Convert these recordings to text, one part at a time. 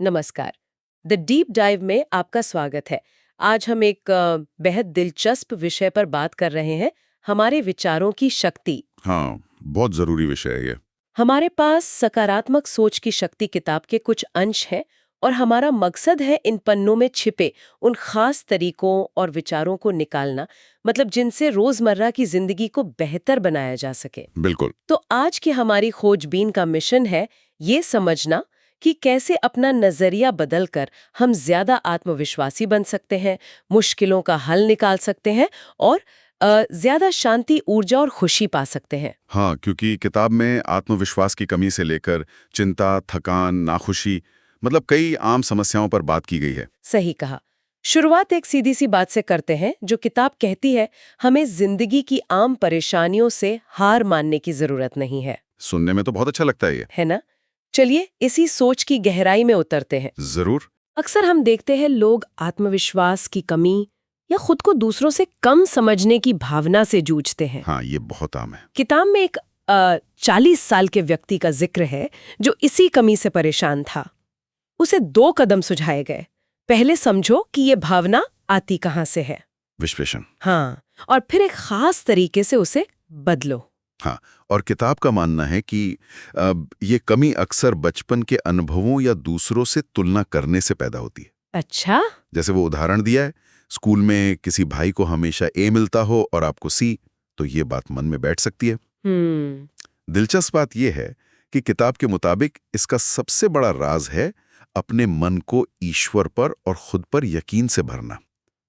नमस्कार। The deep dive में आपका स्वागत है। आज हम एक बेहद दिलचस्प विषय पर बात कर रहे हैं, हमारे विचारों की शक्ति। हाँ, बहुत जरूरी विषय है ये। हमारे पास सकारात्मक सोच की शक्ति किताब के कुछ अंश हैं और हमारा मकसद है इन पन्नों में छिपे उन खास तरीकों और विचारों को निकालना, मतलब जिनसे रोजमर्रा की जिंदगी को बेहतर बनाया जा सके। बिल्कुल। तो आज की हमारी खोजबीन का मिशन है ये समझना कि कैसे अपना नजरिया बदलकर हम ज्यादा आत्मविश्वासी बन सकते हैं, मुश्किलों का हल निकाल सकते हैं और ज्यादा शांति, ऊर्जा और खुशी पा सकते हैं। हाँ, क्योंकि किताब में आत्मविश्वास की कमी से लेकर चिंता, थकान, नाखुशी, मतलब कई आम समस्याओं पर बात की गई है। सही कहा। शुरुआत एक सीधी सी बात से करते हैं, जो किताब कहती है हमें जिंदगी की आम परेशानियों से हार मानने की जरूरत नहीं है। सुनने में तो बहुत अच्छा लगता है ये। है ना? चलिए इसी सोच की गहराई में उतरते हैं। जरूर। अक्सर हम देखते हैं लोग आत्मविश्वास की कमी या खुद को दूसरों से कम समझने की भावना से जूझते हैं। हाँ, ये बहुत आम है। किताब में एक 40 साल के व्यक्ति का जिक्र है जो इसी कमी से परेशान था। उसे 2 कदम सुझाए गए। पहले समझो कि ये भावना आती कहाँ से है। विश्लेषण। हाँ, और फिर एक खास तरीके से उसे बदलो। हाँ, और किताब का मानना है कि ये कमी अक्सर बचपन के अनुभवों या दूसरों से तुलना करने से पैदा होती है। अच्छा? जैसे वो उदाहरण दिया है, स्कूल में किसी भाई को हमेशा ए मिलता हो और आपको सी, तो ये बात मन में बैठ सकती है। दिलचस्प बात यह है कि किताब के मुताबिक इसका सबसे बड़ा राज है अपने मन को ईश्वर पर और खुद पर यकीन से भरना।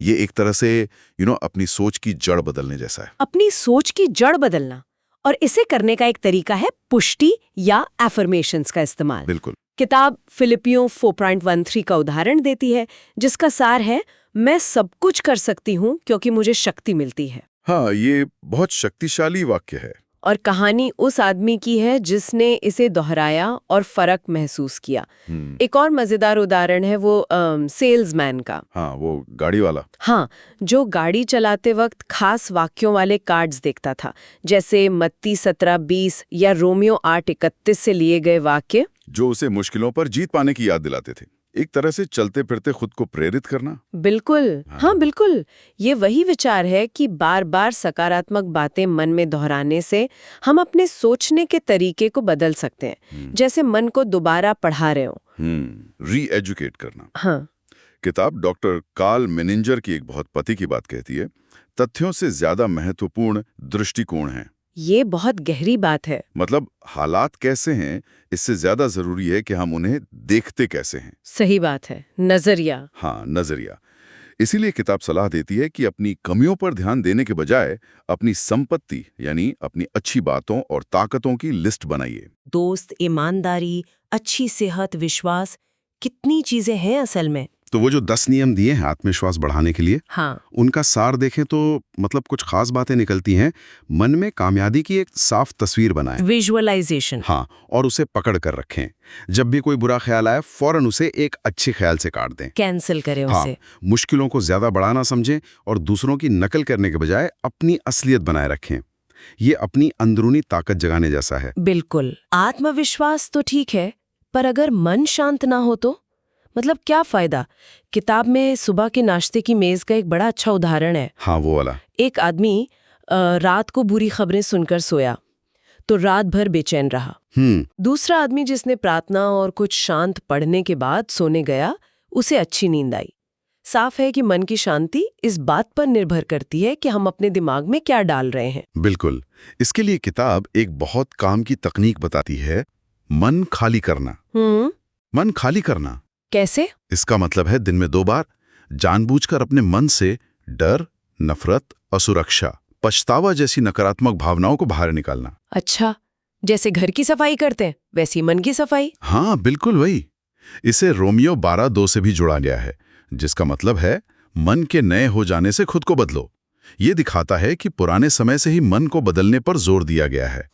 ये एक तरह से अपनी सोच की जड़ बदलने जैसा है। अपनी सोच की जड़ बदलना, और इसे करने का एक तरीका है पुष्टि या एफर्मेशंस का इस्तेमाल। बिल्कुल। किताब फिलिपियों 4.13 का उदाहरण देती है, जिसका सार है मैं सब कुछ कर सकती हूँ क्योंकि मुझे शक्ति मिलती है। हाँ, ये बहुत शक्तिशाली वाक्य है। और कहानी उस आदमी की है जिसने इसे दोहराया और फर्क महसूस किया। एक और मजेदार उदाहरण है वो सेल्समैन का। हाँ, वो गाड़ी वाला। हाँ, जो गाड़ी चलाते वक्त खास वाक्यों वाले कार्ड्स देखता था, जैसे मत्ती 17:20 या रोमियो 8:31 से लिए गए वाक्य, जो उसे मुश्किलों पर जीत पाने की याद दिलाते थे। एक तरह से चलते फिरते खुद को प्रेरित करना। बिल्कुल। हाँ, बिल्कुल। ये वही विचार है कि बार बार सकारात्मक बातें मन में दोहराने से हम अपने सोचने के तरीके को बदल सकते हैं, जैसे मन को दोबारा पढ़ा रहे हो। री एजुकेट करना। हाँ। किताब डॉक्टर कार्ल मेनिंजर की एक बहुत पति की बात कहती है, तथ्यों से ज्यादा महत्वपूर्ण दृष्टिकोण है। ये बहुत गहरी बात है। मतलब हालात कैसे हैं, इससे ज्यादा जरूरी है कि हम उन्हें देखते कैसे हैं। सही बात है, नजरिया। हाँ, नजरिया। इसीलिए किताब सलाह देती है कि अपनी कमियों पर ध्यान देने के बजाय अपनी संपत्ति यानी अपनी अच्छी बातों और ताकतों की लिस्ट बनाइए। दोस्त, ईमानदारी, अच्छी सेहत, विश्वास, कितनी चीजें हैं असल में। तो वो जो 10 नियम दिए हैं आत्मविश्वास बढ़ाने के लिए, हाँ, उनका सार देखें तो मतलब कुछ खास बातें निकलती हैं। मन में कामयाबी की एक साफ तस्वीर बनाएं। विजुअलाइजेशन। हाँ, और उसे पकड़ कर रखें। जब भी कोई बुरा ख्याल आए, फौरन उसे एक अच्छे ख्याल से काट दें। कैंसिल करें हाँ, उसे। मुश्किलों को ज्यादा बड़ा ना समझें और दूसरों की नकल करने के बजाय अपनी असलियत बनाए रखें। ये अपनी अंदरूनी ताकत जगाने जैसा है। बिल्कुल। आत्मविश्वास तो ठीक है, पर अगर मन शांत ना हो तो मतलब क्या फायदा। किताब में सुबह के नाश्ते की मेज का एक बड़ा अच्छा उदाहरण है। हाँ, वो वाला। एक आदमी रात को बुरी खबरें सुनकर सोया तो रात भर बेचैन रहा। दूसरा आदमी जिसने प्रार्थना और कुछ शांत पढ़ने के बाद सोने गया, उसे अच्छी नींद आई। साफ है कि मन की शांति इस बात पर निर्भर करती है कि हम अपने दिमाग में क्या डाल रहे हैं। बिल्कुल। इसके लिए किताब एक बहुत काम की तकनीक बताती है, मन खाली करना। मन खाली करना कैसे? इसका मतलब है दिन में 2 बार जानबूझकर अपने मन से डर, नफरत, असुरक्षा, पछतावा जैसी नकारात्मक भावनाओं को बाहर निकालना। अच्छा, जैसे घर की सफाई करते हैं वैसी मन की सफाई। हाँ, बिल्कुल वही। इसे रोमियो 12:2 से भी जोड़ा गया है, जिसका मतलब है मन के नए हो जाने से खुद को बदलो। ये दिखाता है कि पुराने समय से ही मन को बदलने पर जोर दिया गया है।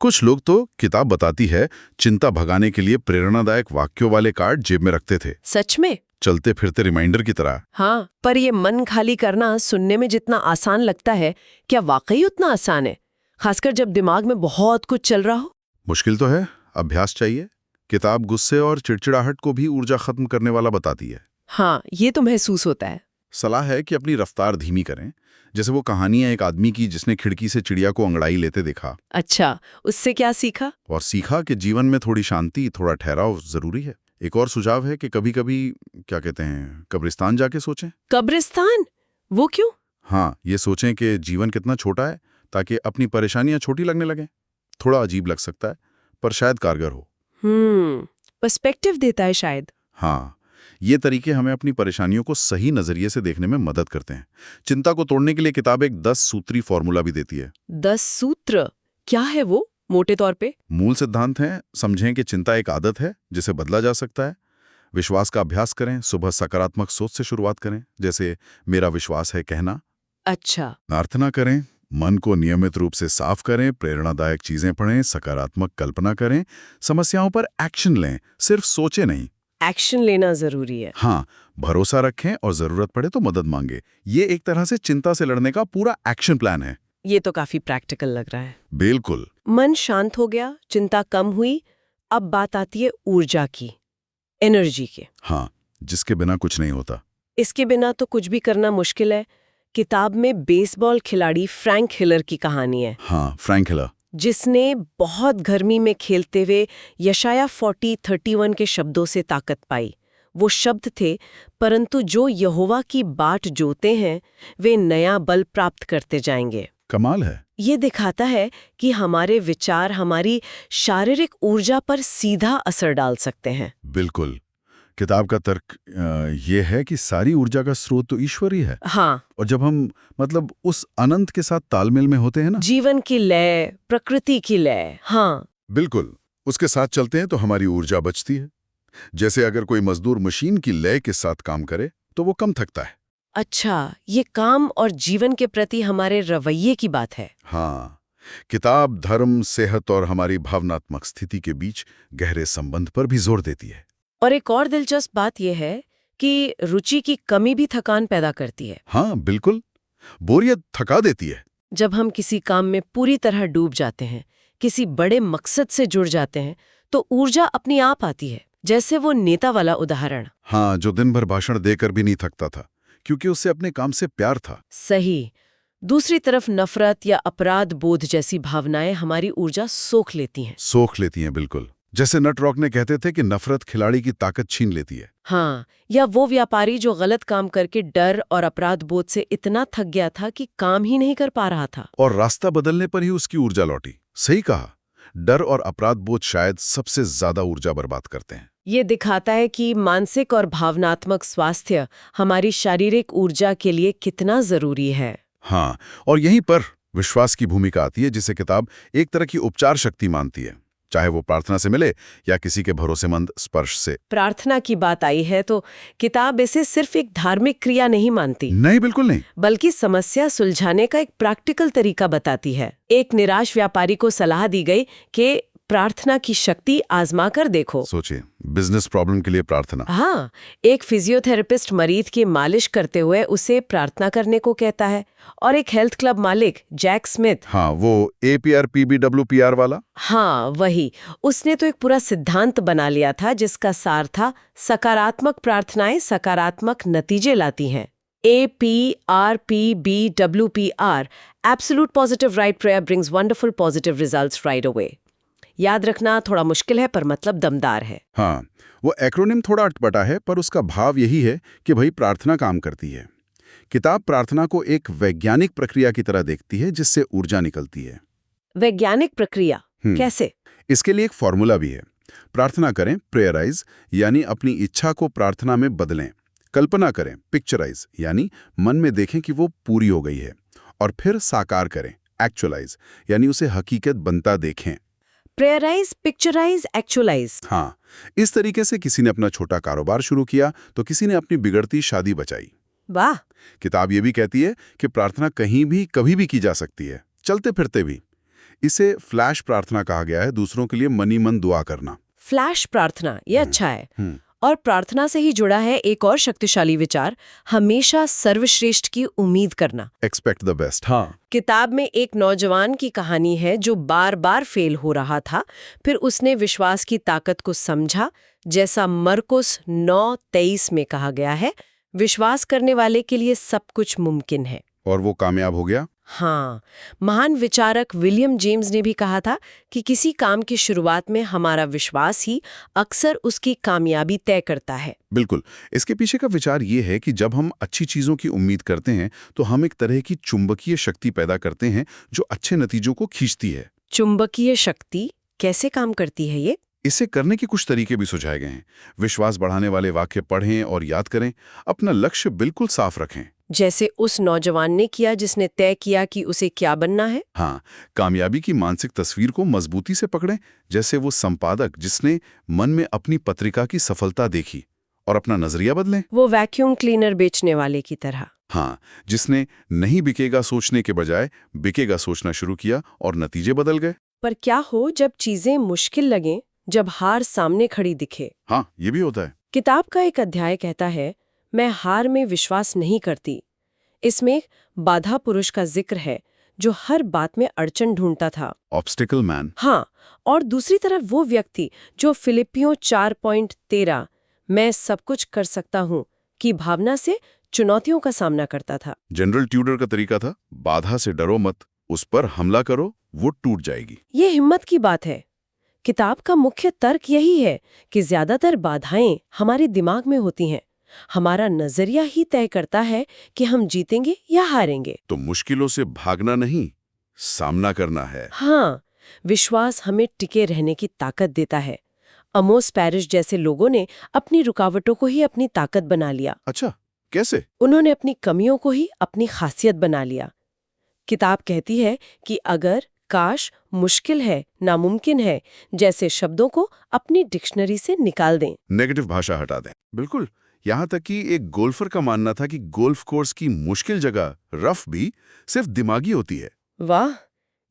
कुछ लोग तो किताब बताती है चिंता भगाने के लिए प्रेरणादायक वाक्यों वाले कार्ड जेब में रखते थे। सच में? चलते फिरते रिमाइंडर की तरह। हाँ, पर ये मन खाली करना सुनने में जितना आसान लगता है, क्या वाकई उतना आसान है? खासकर जब दिमाग में बहुत कुछ चल रहा हो। मुश्किल तो है, अभ्यास चाहिए। किताब गुस्से और चिड़चिड़ाहट को भी ऊर्जा खत्म करने वाला बताती है। हाँ, ये तो महसूस होता है। सलाह है कि अपनी रफ्तार धीमी करें। जैसे वो कहानी है एक आदमी की जिसने खिड़की से चिड़िया को अंगड़ाई लेते देखा अच्छा, उससे क्या सीखा? और सीखा कि जीवन में थोड़ी शांति, थोड़ा ठहराव जरूरी है। एक और सुझाव है कि कभी-कभी क्या कहते हैं, कब्रिस्तान जाके सोचें। कब्रिस्तान? वो क्यों? हाँ, ये सोचें कि जीवन कितना छोटा है ताकि अपनी परेशानियां छोटी लगने लगें। थोड़ा अजीब लग सकता है, पर शायद कारगर हो। पर्सपेक्टिव देता है शायद। हाँ, ये तरीके हमें अपनी परेशानियों को सही नजरिए से देखने में मदद करते हैं। चिंता को तोड़ने के लिए किताब एक 10 सूत्री फॉर्मूला भी देती है। 10 सूत्र? क्या है वो, मोटे तौर पे? मूल सिद्धांत हैं, समझें कि चिंता एक आदत है जिसे बदला जा सकता है। विश्वास का अभ्यास करें, सुबह सकारात्मक सोच से शुरुआत करें, जैसे मेरा विश्वास है कहना। अच्छा। प्रार्थना करें, मन को नियमित रूप से साफ करें, प्रेरणादायक चीजें पढ़ें, सकारात्मक कल्पना करें, समस्याओं पर एक्शन लें, सिर्फ सोचें नहीं। एक्शन लेना जरूरी है। हाँ, भरोसा रखें और जरूरत पड़े तो मदद मांगे। ये एक तरह से चिंता से लड़ने का पूरा एक्शन प्लान है। ये तो काफी प्रैक्टिकल लग रहा है। बिल्कुल। मन शांत हो गया, चिंता कम हुई, अब बात आती है ऊर्जा की, एनर्जी की। हाँ, जिसके बिना कुछ नहीं होता। इसके बिना तो कुछ भी करना मुश्किल है। किताब में बेसबॉल खिलाड़ी फ्रैंक हिलर की कहानी है। हाँ, फ्रैंक हिलर, जिसने बहुत गर्मी में खेलते हुए यशाया 40:31 के शब्दों से ताकत पाई। वो शब्द थे, परंतु जो यहोवा की बाट जोते हैं वे नया बल प्राप्त करते जाएंगे। कमाल है। ये दिखाता है कि हमारे विचार हमारी शारीरिक ऊर्जा पर सीधा असर डाल सकते हैं। बिल्कुल। किताब का तर्क ये है कि सारी ऊर्जा का स्रोत तो ईश्वर ही है। हाँ, और जब हम उस अनंत के साथ तालमेल में होते हैं ना, जीवन की लय, प्रकृति की लय। हाँ, बिल्कुल, उसके साथ चलते हैं तो हमारी ऊर्जा बचती है। जैसे अगर कोई मजदूर मशीन की लय के साथ काम करे तो वो कम थकता है। अच्छा, ये काम और जीवन के प्रति हमारे रवैये की बात है। हाँ, किताब धर्म, सेहत और हमारी भावनात्मक स्थिति के बीच गहरे संबंध पर भी जोर देती है। और एक और दिलचस्प बात यह है कि रुचि की कमी भी थकान पैदा करती है। हाँ, बिल्कुल, बोरियत थका देती है। जब हम किसी काम में पूरी तरह डूब जाते हैं, किसी बड़े मकसद से जुड़ जाते हैं, तो ऊर्जा अपनी आप आती है। जैसे वो नेता वाला उदाहरण। हाँ, जो दिन भर भाषण देकर भी नहीं थकता था, क्योंकि उससे अपने काम से प्यार था। सही। दूसरी तरफ नफरत या अपराध बोध जैसी भावनाएं हमारी ऊर्जा सोख लेती हैं। बिल्कुल। जैसे नटरॉक ने कहते थे कि नफरत खिलाड़ी की ताकत छीन लेती है। हाँ, या वो व्यापारी जो गलत काम करके डर और अपराध बोध से इतना थक गया था कि काम ही नहीं कर पा रहा था। और रास्ता बदलने पर ही उसकी ऊर्जा लौटी। सही कहा, डर और अपराध बोध शायद सबसे ज्यादा ऊर्जा बर्बाद करते हैं। ये दिखाता है कि मानसिक और भावनात्मक स्वास्थ्य हमारी शारीरिक ऊर्जा के लिए कितना जरूरी है। हाँ, और यहीं पर विश्वास की भूमिका आती है, जिसे किताब एक तरह की उपचार शक्ति मानती है, चाहे वो प्रार्थना से मिले या किसी के भरोसेमंद स्पर्श से। प्रार्थना की बात आई है तो किताब इसे सिर्फ एक धार्मिक क्रिया नहीं मानती। नहीं, बिल्कुल नहीं। बल्कि समस्या सुलझाने का एक प्रैक्टिकल तरीका बताती है। एक निराश व्यापारी को सलाह दी गई कि प्रार्थना की शक्ति आजमा कर देखो। सोचिए, बिजनेस प्रॉब्लम के लिए प्रार्थना। हाँ, एक फिजियोथेरेपिस्ट मरीज की मालिश करते हुए उसे प्रार्थना करने को कहता है, और एक हेल्थ क्लब मालिक जैक स्मिथ, हाँ, वो APR PBWPR वाला। हाँ वही, उसने तो एक पूरा सिद्धांत बना लिया था जिसका सार था सकारात्मक प्रार्थनाएं सकारात्मक नतीजे लाती हैं। APR PBWPR, Absolute Positive Right Prayer brings wonderful positive results right away। याद रखना थोड़ा मुश्किल है पर मतलब दमदार है। हाँ, वो एक्रोनिम थोड़ा अटपटा है, पर उसका भाव यही है कि भाई प्रार्थना काम करती है। किताब प्रार्थना को एक वैज्ञानिक प्रक्रिया की तरह देखती है जिससे ऊर्जा निकलती है। वैज्ञानिक प्रक्रिया कैसे? इसके लिए एक फॉर्मूला भी है। प्रार्थना करें, प्रेयराइज, यानी अपनी इच्छा को प्रार्थना में बदलें। कल्पना करें, पिक्चराइज, यानी मन में देखें कि वो पूरी हो गई है। और फिर साकार करें, एक्चुअलाइज, यानी उसे हकीकत बनता देखें। प्रेयराइज, पिक्चराइज, एक्चुअलाइज। हाँ, इस तरीके से किसी ने अपना छोटा कारोबार शुरू किया तो किसी ने अपनी बिगड़ती शादी बचाई। वाह। किताब ये भी कहती है कि प्रार्थना कहीं भी कभी भी की जा सकती है, चलते फिरते भी। इसे फ्लैश प्रार्थना कहा गया है, दूसरों के लिए मनी मन दुआ करना। फ्लैश प्रार्थना, ये अच्छा है। और प्रार्थना से ही जुड़ा है एक और शक्तिशाली विचार, हमेशा सर्वश्रेष्ठ की उम्मीद करना। Expect the best. हाँ, किताब में एक नौजवान की कहानी है जो बार बार फेल हो रहा था, फिर उसने विश्वास की ताकत को समझा, जैसा मरकुस 9:23 में कहा गया है, विश्वास करने वाले के लिए सब कुछ मुमकिन है। और वो कामयाब हो गया। हाँ, महान विचारक विलियम जेम्स ने भी कहा था कि किसी काम की शुरुआत में हमारा विश्वास ही अक्सर उसकी कामयाबी तय करता है। बिल्कुल। इसके पीछे का विचार ये है कि जब हम अच्छी चीजों की उम्मीद करते हैं तो हम एक तरह की चुंबकीय शक्ति पैदा करते हैं जो अच्छे नतीजों को खींचती है। चुंबकीय शक्ति कैसे काम करती है ये? इसे करने के कुछ तरीके भी सुझाए गए हैं। विश्वास बढ़ाने वाले वाक्य पढ़ें और याद करें। अपना लक्ष्य बिल्कुल साफ रखें, जैसे उस नौजवान ने किया जिसने तय किया कि उसे क्या बनना है। हाँ, कामयाबी की मानसिक तस्वीर को मजबूती से पकड़ें, जैसे वो संपादक जिसने मन में अपनी पत्रिका की सफलता देखी और अपना नजरिया बदलें। वो वैक्यूम क्लीनर बेचने वाले की तरह। हाँ, जिसने नहीं बिकेगा सोचने के बजाय बिकेगा सोचना शुरू किया और नतीजे बदल गए। पर क्या हो जब चीजें मुश्किल लगें, जब हार सामने खड़ी दिखे? हाँ, ये भी होता है। किताब का एक अध्याय कहता है, मैं हार में विश्वास नहीं करती। इसमें बाधा पुरुष का जिक्र है जो हर बात में अड़चन ढूंढता था। Obstacle man. हाँ, और दूसरी तरफ वो व्यक्ति जो फिलिपियों 4:13 मैं सब कुछ कर सकता हूँ की भावना से चुनौतियों का सामना करता था। जनरल ट्यूडर का तरीका था, बाधा से डरो मत, उस पर हमला करो, वो टूट जाएगी। ये हिम्मत की बात है। किताब का मुख्य तर्क यही है कि ज्यादातर बाधाएं हमारे दिमाग में होती हैं। हमारा नजरिया ही तय करता है कि हम जीतेंगे या हारेंगे। तो मुश्किलों से भागना नहीं, सामना करना है। हाँ, विश्वास हमें टिके रहने की ताकत देता है। अमोस पैरिश जैसे लोगों ने अपनी रुकावटों को ही अपनी ताकत बना लिया। अच्छा, कैसे? उन्होंने अपनी कमियों को ही अपनी खासियत बना लिया। किताब कहती है कि अगर, काश, मुश्किल है, नामुमकिन है जैसे शब्दों को अपनी डिक्शनरी से निकाल दें, नेगेटिव भाषा हटा दें। बिल्कुल। यहाँ तक कि एक गोल्फर का मानना था कि गोल्फ कोर्स की मुश्किल जगह, रफ भी, सिर्फ दिमागी होती है। वाह,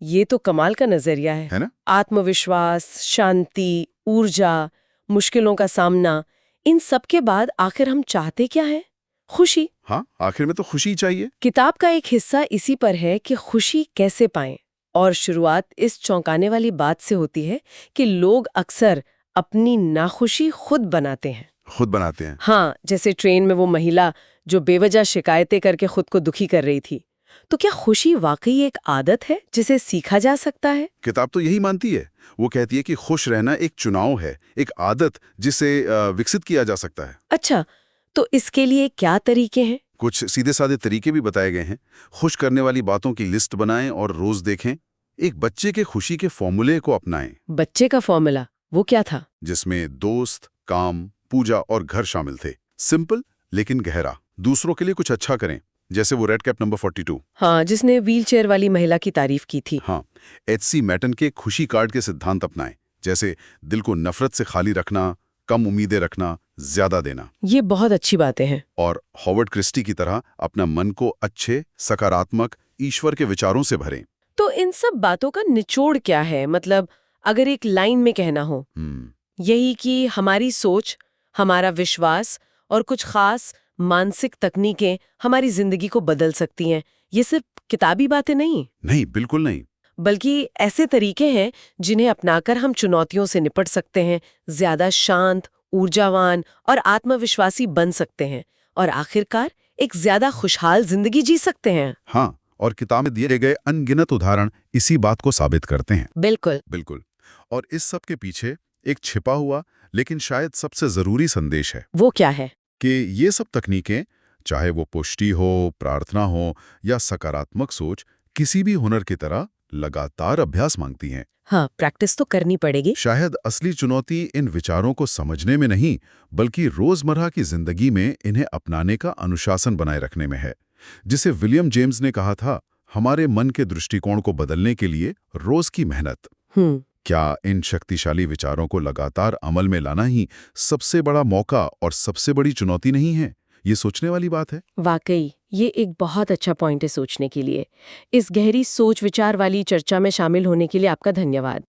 ये तो कमाल का नजरिया है ना? आत्मविश्वास, शांति, ऊर्जा, मुश्किलों का सामना, इन सब के बाद आखिर हम चाहते क्या है? खुशी। हाँ, आखिर में तो खुशी चाहिए। किताब का एक हिस्सा इसी पर है कि खुशी कैसे पाएं, और शुरुआत इस चौंकाने वाली बात से होती है कि लोग अक्सर अपनी नाखुशी खुद बनाते हैं। खुद बनाते हैं। हाँ, जैसे ट्रेन में वो महिला जो बेवजह शिकायतें करके खुद को दुखी कर रही थी। तो क्या खुशी वाकई एक आदत है जिसे सीखा जा सकता है? किताब तो यही मानती है। वो कहती है कि खुश रहना एक चुनाव है, एक आदत जिसे विकसित किया जा सकता है। अच्छा, तो इसके लिए क्या तरीके हैं? कुछ सीधे साधे तरीके भी बताए गए हैं। खुश करने वाली बातों की लिस्ट बनाएं और रोज देखें। एक बच्चे के खुशी के फॉर्मूले को अपनाएं। बच्चे का फॉर्मूला, वो क्या था? जिसमें दोस्त, काम, पूजा और घर शामिल थे। सिंपल लेकिन गहरा। दूसरों के लिए कुछ अच्छा करें, जैसे वो रेड कैप नंबर 42। हाँ, जिसने व्हीलचेयर वाली महिला की तारीफ की थी। हाँ, एच.सी. मैटन के खुशी कार्ड के सिद्धांत अपनाएं, जैसे दिल को नफरत से खाली रखना, कम उम्मीदें रखना, ज्यादा देना। ये बहुत अच्छी बातें हैं। और हॉवर्ड क्रिस्टी की तरह अपना मन को अच्छे, सकारात्मक, ईश्वर के विचारों से भरें। तो इन सब बातों का निचोड़ क्या है? मतलब अगर एक लाइन में कहना हो, यही कि हमारी सोच, हमारा विश्वास और कुछ खास मानसिक तकनीकें हमारी जिंदगी को बदल सकती हैं। ये सिर्फ किताबी बातें नहीं। नहीं, बिल्कुल नहीं। बल्कि ऐसे तरीके हैं जिन्हें अपनाकर हम चुनौतियों से निपट सकते हैं, ज्यादा शांत, ऊर्जावान और आत्मविश्वासी बन सकते हैं, और आखिरकार एक ज्यादा खुशहाल जिंदगी जी सकते हैं। हाँ, और किताब में दिए गए अनगिनत उदाहरण इसी बात को साबित करते हैं। बिल्कुल बिल्कुल। और इस सब के पीछे एक छिपा हुआ लेकिन शायद सबसे जरूरी संदेश है। वो क्या है? कि ये सब तकनीकें, चाहे वो पुष्टि हो, प्रार्थना हो या सकारात्मक सोच, किसी भी हुनर की तरह लगातार अभ्यास मांगती हैं। हाँ, प्रैक्टिस तो करनी पड़ेगी। शायद असली चुनौती इन विचारों को समझने में नहीं, बल्कि रोजमर्रा की जिंदगी में इन्हें अपनाने का अनुशासन बनाए रखने में है। जिसे विलियम जेम्स ने कहा था, हमारे मन के दृष्टिकोण को बदलने के लिए रोज की मेहनत। क्या इन शक्तिशाली विचारों को लगातार अमल में लाना ही सबसे बड़ा मौका और सबसे बड़ी चुनौती नहीं है? ये सोचने वाली बात है। वाकई ये एक बहुत अच्छा पॉइंट है सोचने के लिए। इस गहरी सोच विचार वाली चर्चा में शामिल होने के लिए आपका धन्यवाद।